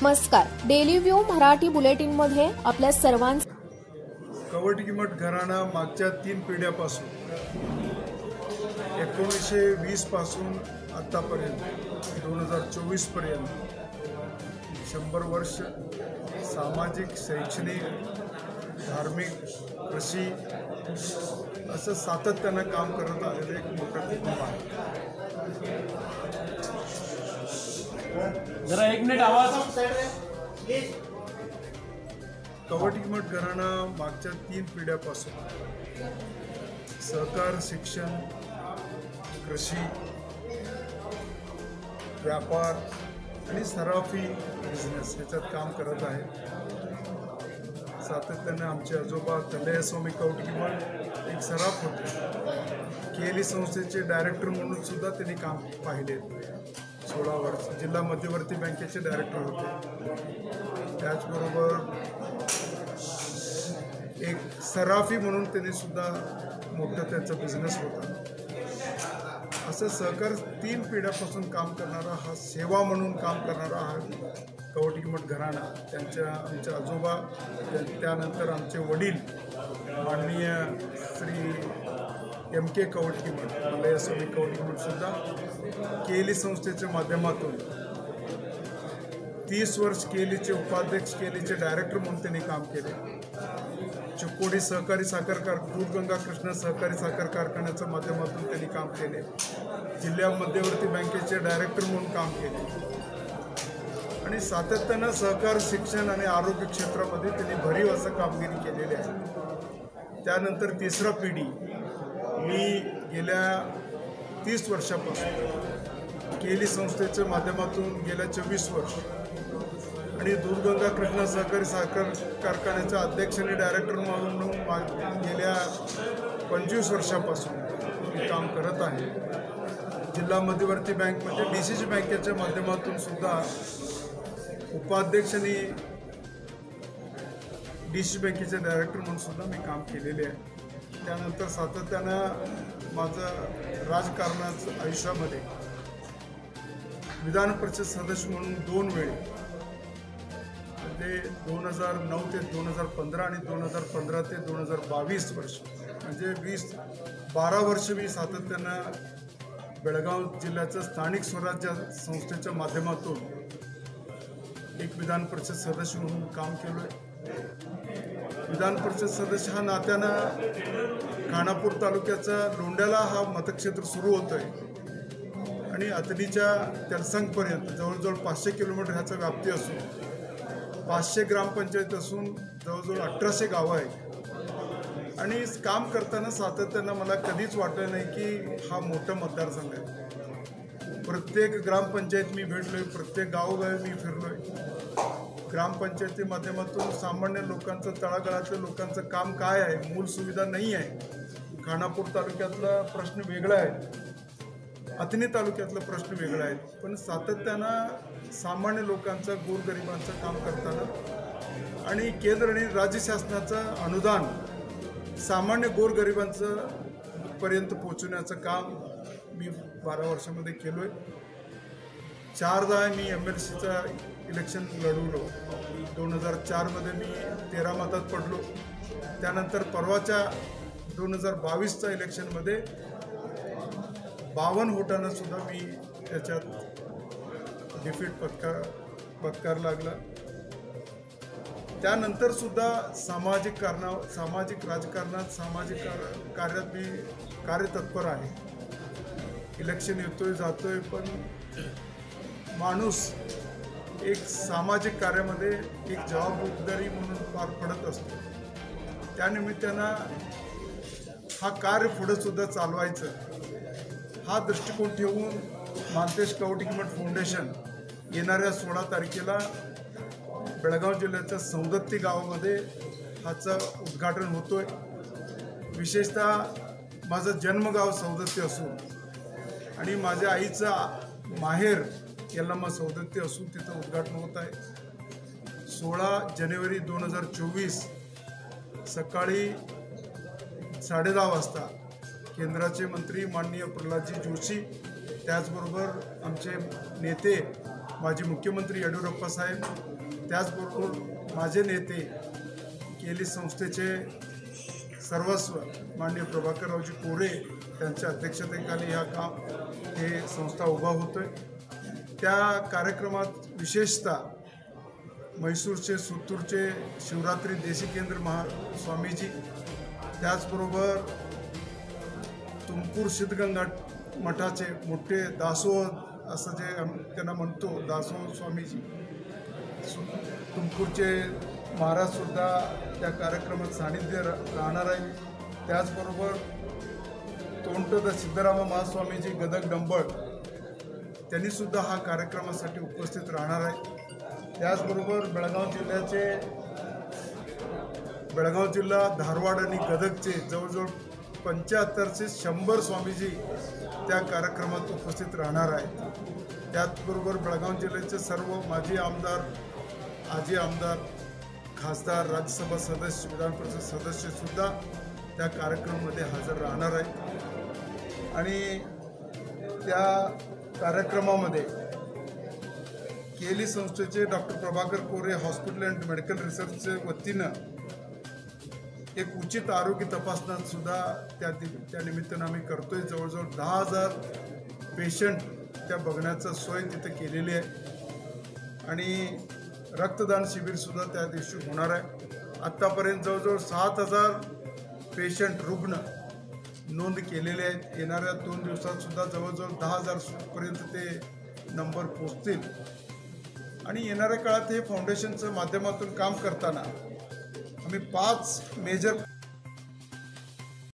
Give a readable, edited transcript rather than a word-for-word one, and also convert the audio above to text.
नमस्कार, daily view Marathi बुलेटिनमध्ये आपल्या सर्वांचं कवठगीमठ घराणा मागच्या 3 पिढ्यापासून 1920 पासून आतापर्यंत 2024 पर्यंत 100 वर्ष सामाजिक, शैक्षणिक, धार्मिक, कृषी असं सातत्यानं काम करत आलेलं एक मोठं कुटुंब आहे। जरा 1 मिनिट आवाज कवठगीमठ घराणा मागच्या 3 पिढ्यापासून सहकार, शिक्षण, कृषी, व्यापार आणि सराफी बिझनेस ह्याच्यात काम करत आहे। सातत्याने आमचे आजोबा तलयस्वामी कवठगीमठ एक सराफ होते। केली संस्थेचे डायरेक्टर म्हणून सुद्धा त्यांनी काम पाहिले। 16 वर्ष जिल्हा मध्यवर्ती बँकेचे डायरेक्टर होते। त्याचबरोबर एक सराफी म्हणून त्यांनी सुद्धा मोठा त्यांचा बिझनेस होता। असं सहकार 3 पिढ्यापासून काम करणारा, हा सेवा म्हणून काम करणारा हा कवठगीमठ घराणा। आमचे आजोबा, त्यानंतर आमचे वडील माननीय श्री MK कवठगीमठ, तलयस्वामी कवठगीमठ सुद्धा केली संस्थेच्या माध्यमातून 30 वर्ष केलीचे उपाध्यक्ष, केलीचे डायरेक्टर म्हणून त्यांनी काम केले। चिकोडी सहकारी साखर दूधगंगा कृष्ण सहकारी साखर कारखान्याच्या माध्यमातून त्यांनी काम केले। जिल्हा मध्यवर्ती बँकेचे डायरेक्टर म्हणून काम केले आणि सातत्यानं सहकार, शिक्षण आणि आरोग्य क्षेत्रामध्ये त्यांनी भरीव असं कामगिरी केलेली आहे। त्यानंतर तिसरा पिढी मी गेल्या 30 वर्षापासून केली संस्थेच्या माध्यमातून गेल्या 24 वर्ष आणि दूधगंगा कृष्णा सहकारी साखर कारखान्याचा अध्यक्ष आणि डायरेक्टर म्हणून गेल्या 25 वर्षापासून मी काम करत आहे। जिल्हा मध्यवर्ती बँक म्हणजे DCC बँकेच्या माध्यमातून सुद्धा उपाध्यक्ष आणि DCC बँकेचे डायरेक्टर म्हणून सुद्धा मी काम केलेले आहे। त्यानंतर सातत्यानं माझं राजकारणाचं आयुष्यामध्ये विधान परिषद सदस्य म्हणून 2 वेळी, म्हणजे 2009 ते 2015 आणि 2015 ते 2022 वर्ष, म्हणजे 12 वर्ष मी सातत्यानं बेळगाव जिल्ह्याचं स्थानिक स्वराज्य संस्थेच्या माध्यमातून एक विधान परिषद सदस्य म्हणून काम केलं आहे। विधान परिषद सदस्य हा नात्यानं खानापूर तालुक्याचा लोंढ्याला हा मतक्षेत्र सुरू होतं आहे आणि अतनीच्या तेलसंगपर्यंत जवळजवळ 500 किलोमीटर ह्याचा व्याप्ती असून 500 ग्रामपंचायत असून जवळजवळ 1800 गावं आहेत आणि काम करताना सातत्यानं मला कधीच वाटलं नाही की हा मोठा मतदारसंघ आहे। प्रत्येक ग्रामपंचायत मी भेटलो आहे, प्रत्येक गावोगावी मी फिरलो आहे। ग्रामपंचायती माध्यमातून सामान्य लोकांचं, तळागाळातल्या लोकांचं काम काय आहे, मूल सुविधा नाही आहे। खानापूर तालुक्यातला प्रश्न वेगळा आहे, अतनी तालुक्यातला प्रश्न वेगळा आहे, पण सातत्यानं सामान्य लोकांचं, गोरगरिबांचं काम करताना आणि केंद्र आणि राज्य शासनाचं अनुदान सामान्य गोरगरिबांचं पर्यंत पोहोचवण्याचं काम मी 12 वर्षामध्ये केलो आहे। 4दा मी MLCचा इलेक्शन लढवलो। 2004 मध्ये मी 13 मतात पडलो। त्यानंतर परवाच्या 2022च्या इलेक्शनमध्ये 52 वोटांना सुद्धा मी त्याच्यात डिफीट पत्कार लागला। त्यानंतर सुद्धा सामाजिक राजकारणात, सामाजिक कार्यात मी कार्यतत्पर आहे। इलेक्शन येतोय जातोय, पण माणूस एक सामाजिक कार्यामध्ये एक जबाबदारी म्हणून पार पडत असतो। त्यानिमित्तानं हा कार्य पुढे सुद्धा चालवायचं हा दृष्टिकोन ठेवून मानतेश कवठगीमठ फाउंडेशन येणाऱ्या 16 तारखेला बेळगाव जिल्ह्याच्या सौंदत्ती गावामध्ये ह्याचं उद्घाटन होतोय। विशेषतः माझं जन्मगाव सौंदत्ती असून आणि माझ्या आईचं माहेर यल्लामा सौंदत्ती असून तिथं उद्घाटन होत आहे। 16 जानेवारी 2024 सकाळी 10:30 वाजता केंद्राचे मंत्री माननीय प्रल्हादजी जोशी, त्याचबरोबर आमचे नेते माजी मुख्यमंत्री येडियुरप्पा साहेब, त्याचबरोबर माझे नेते केली संस्थेचे सर्वस्व माननीय प्रभाकररावजी कोरे त्यांच्या अध्यक्षतेखाली हे संस्था उभा होतोय। त्या कार्यक्रमात विशेषतः म्हैसूरचे सुत्तूरचे शिवरात्री देशी केंद्र स्वामीजी, त्याचबरोबर तुमकूर सिद्धगंगा मठाचे मोठे दासोह असं जे त्यांना म्हणतो दासोह स्वामीजी, तुमकूरचे महाराजसुद्धा त्या कार्यक्रमात सानिध्य राहणार आहे। त्याचबरोबर तोंटद सिद्धरामा महास्वामीजी गदग डंबळ त्यांनीसुद्धा हा कार्यक्रमासाठी उपस्थित राहणार आहे। त्याचबरोबर बेळगाव जिल्हा धारवाड आणि गदगचे जवळजवळ 75 ते 100 स्वामीजी त्या कार्यक्रमात उपस्थित राहणार आहेत। त्याचबरोबर बेळगाव जिल्ह्याचे सर्व माजी आमदार, आजी आमदार, खासदार, राज्यसभा सदस्य, विधान परिषद सदस्यसुद्धा त्या कार्यक्रमामध्ये हजर राहणार आहेत। आणि त्या कार्यक्रमामध्ये केली संस्थेचे doctor Prabhakar Kore hospital and medical रिसर्चच्या वतीनं एक उचित आरोग्य तपासणा सुद्धा त्या निमित्तानं आम्ही करतोय। जवळजवळ 10,000 पेशंट त्या बघण्याचा सोय तिथे केलेली आहे आणि रक्तदान शिबिरसुद्धा त्या दिवशी होणार आहे। आत्तापर्यंत जवळजवळ 7,000 पेशंट रुग्ण नोंद केलेले आहेत। येणाऱ्या 2 दिवसातसुद्धा जवळजवळ 10,000 पर्यंत ते नंबर पोचतील आणि येणाऱ्या काळात हे फाउंडेशनच्या माध्यमातून काम करताना आम्ही 5 मेजर